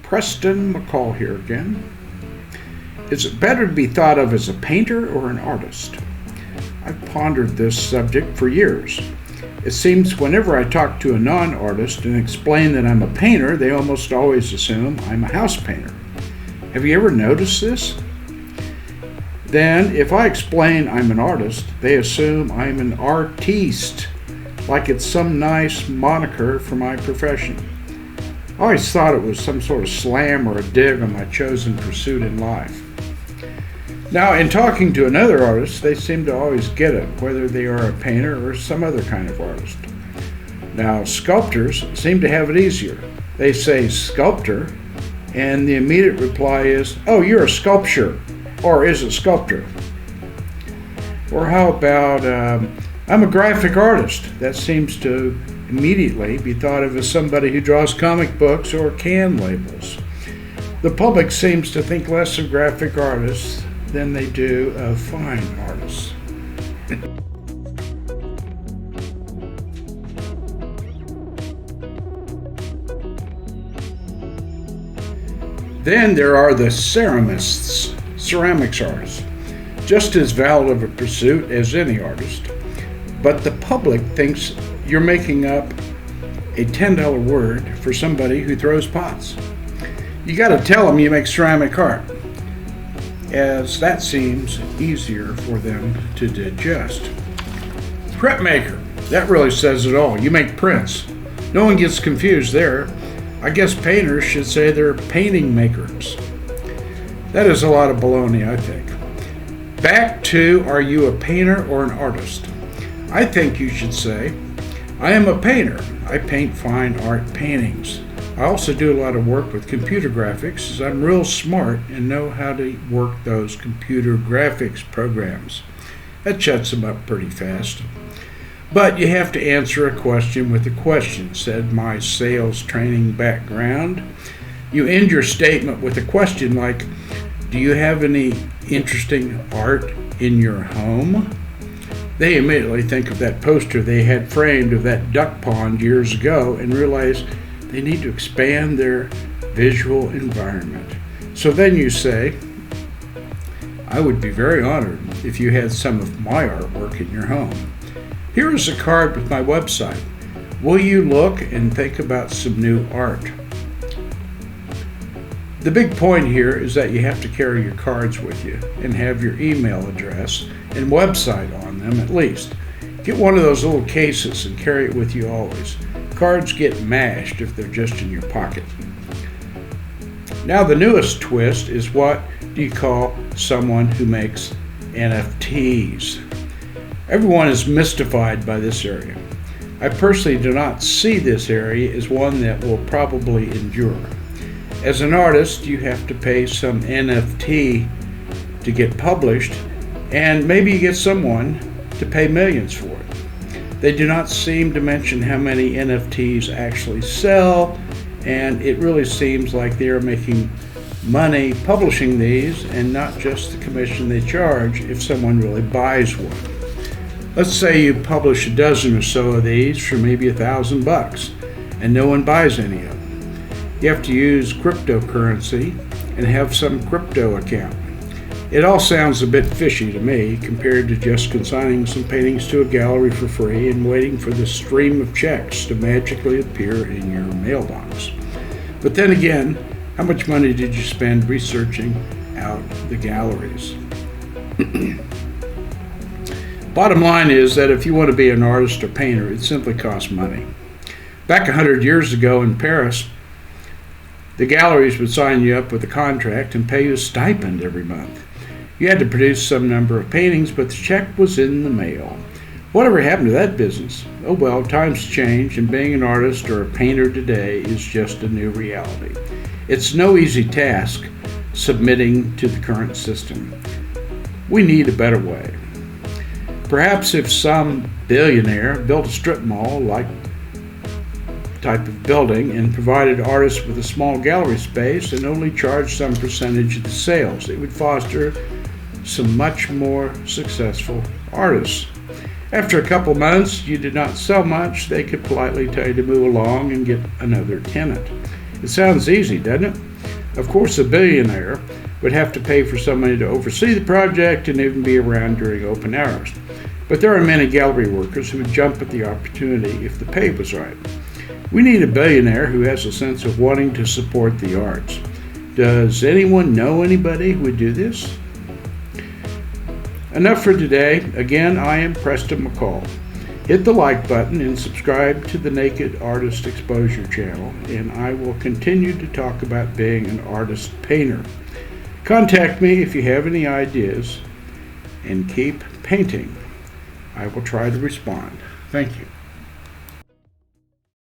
Preston McCall here again. Is it better to be thought of as a painter or an artist? I've pondered this subject for years. It seems whenever I talk to a non-artist and explain that I'm a painter, they almost always assume I'm a house painter. Have you ever noticed this? Then, if I explain I'm an artist, they assume I'm an artiste, like it's some nice moniker for my profession. I always thought it was some sort of slam or a dig on my chosen pursuit in life. Now, in talking to another artist, they seem to always get it, whether they are a painter or some other kind of artist. Now, sculptors seem to have it easier. They say sculptor, and the immediate reply is, oh, you're a sculpture, or is it sculptor? Or how about, I'm a graphic artist. That seems to immediately be thought of as somebody who draws comic books or can labels. The public seems to think less of graphic artists than they do of fine artists. Then there are the ceramists, ceramics artists, just as valid of a pursuit as any artist. But the public thinks you're making up a $10 word for somebody who throws pots. You got to tell them you make ceramic art, as that seems easier for them to digest. Printmaker, that really says it all. You make prints. No one gets confused there. I guess painters should say they're painting makers. That is a lot of baloney, I think. Back to, are you a painter or an artist? I think you should say, I am a painter. I paint fine art paintings. I also do a lot of work with computer graphics, as I'm real smart and know how to work those computer graphics programs. That shuts them up pretty fast. But you have to answer a question with a question, said my sales training background. You end your statement with a question like, do you have any interesting art in your home? They immediately think of that poster they had framed of that duck pond years ago and realize they need to expand their visual environment. So then you say, I would be very honored if you had some of my artwork in your home. Here is a card with my website. Will you look and think about some new art? The big point here is that you have to carry your cards with you and have your email address and website on them at least. Get one of those little cases and carry it with you always. Cards get mashed if they're just in your pocket. Now the newest twist is, what do you call someone who makes NFTs? Everyone is mystified by this area. I personally do not see this area as one that will probably endure. As an artist, you have to pay some NFT to get published, and maybe you get someone to pay millions for it. They do not seem to mention how many NFTs actually sell, and it really seems like they are making money publishing these and not just the commission they charge if someone really buys one. Let's say you publish a dozen or so of these for maybe $1,000 and no one buys any of them. You have to use cryptocurrency and have some crypto account. It all sounds a bit fishy to me compared to just consigning some paintings to a gallery for free and waiting for the stream of checks to magically appear in your mailbox. But then again, how much money did you spend researching out the galleries? Bottom line is that if you want to be an artist or painter, it simply costs money. Back 100 years ago in Paris, the galleries would sign you up with a contract and pay you a stipend every month. You had to produce some number of paintings, but the check was in the mail. Whatever happened to that business? Oh well, times change, and being an artist or a painter today is just a new reality. It's no easy task submitting to the current system. We need a better way. Perhaps if some billionaire built a strip mall-like type of building and provided artists with a small gallery space and only charged some percentage of the sales, it would foster some much more successful artists. After a couple months you did not sell much, they could politely tell you to move along and get another tenant. It sounds easy, doesn't it? Of course, a billionaire would have to pay for somebody to oversee the project and even be around during open hours. But there are many gallery workers who would jump at the opportunity if the pay was right. We need a billionaire who has a sense of wanting to support the arts. Does anyone know anybody who would do this? Enough for today. Again, I am Preston McCall. Hit the like button and subscribe to the Naked Artist Exposure channel, and I will continue to talk about being an artist painter. Contact me if you have any ideas, and keep painting. I will try to respond. Thank you.